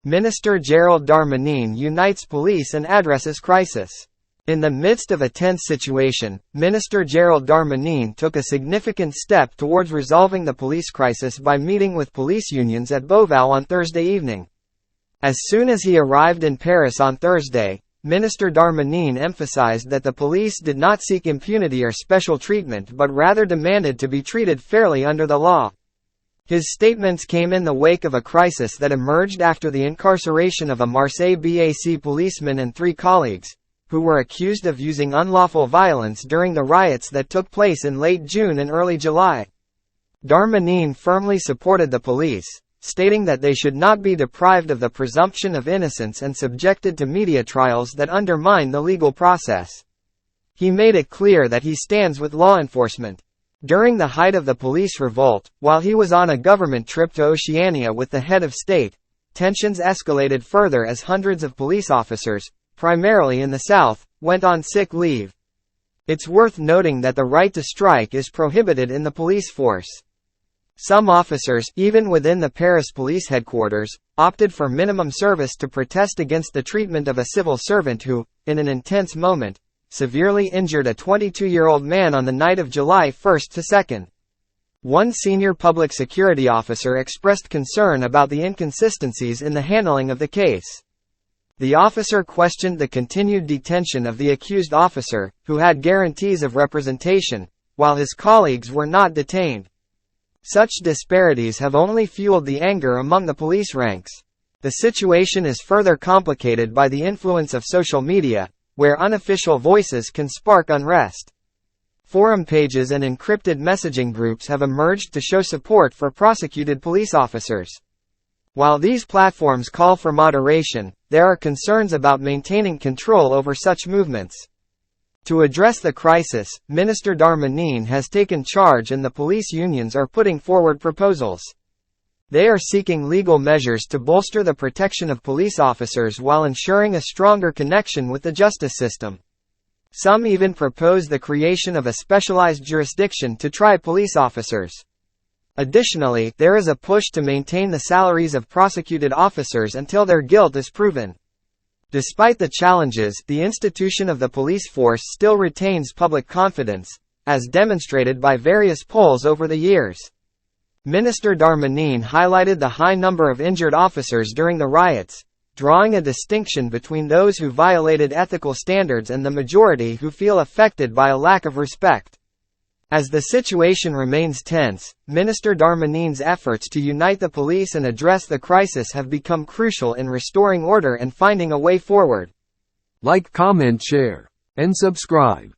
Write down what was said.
Minister Gérald Darmanin unites police and addresses crisis. In the midst of a tense situation, Minister Gérald Darmanin took a significant step towards resolving the police crisis by meeting with police unions at Beauvau on Thursday evening. As soon as he arrived in Paris on Thursday, Minister Darmanin emphasized that the police did not seek impunity or special treatment but rather demanded to be treated fairly under the law. His statements came in the wake of a crisis that emerged after the incarceration of a Marseille BAC policeman and 3 colleagues, who were accused of using unlawful violence during the riots that took place in late June and early July. Darmanin firmly supported the police, stating that they should not be deprived of the presumption of innocence and subjected to media trials that undermine the legal process. He made it clear that he stands with law enforcement. During the height of the police revolt, while he was on a government trip to Oceania with the head of state, tensions escalated further as hundreds of police officers, primarily in the south, went on sick leave. It's worth noting that the right to strike is prohibited in the police force. Some officers, even within the Paris police headquarters, opted for minimum service to protest against the treatment of a civil servant who, in an intense moment, severely injured a 22-year-old man on the night of July 1 to 2. One senior public security officer expressed concern about the inconsistencies in the handling of the case. The officer questioned the continued detention of the accused officer, who had guarantees of representation, while his colleagues were not detained. Such disparities have only fueled the anger among the police ranks. The situation is further complicated by the influence of social media, where unofficial voices can spark unrest. Forum pages and encrypted messaging groups have emerged to show support for prosecuted police officers. While these platforms call for moderation, there are concerns about maintaining control over such movements. To address the crisis, Minister Darmanin has taken charge and the police unions are putting forward proposals. They are seeking legal measures to bolster the protection of police officers while ensuring a stronger connection with the justice system. Some even propose the creation of a specialized jurisdiction to try police officers. Additionally, there is a push to maintain the salaries of prosecuted officers until their guilt is proven. Despite the challenges, the institution of the police force still retains public confidence, as demonstrated by various polls over the years. Minister Darmanin highlighted the high number of injured officers during the riots, drawing a distinction between those who violated ethical standards and the majority who feel affected by a lack of respect. As the situation remains tense, Minister Darmanin's efforts to unite the police and address the crisis have become crucial in restoring order and finding a way forward. Like, comment, share, and subscribe.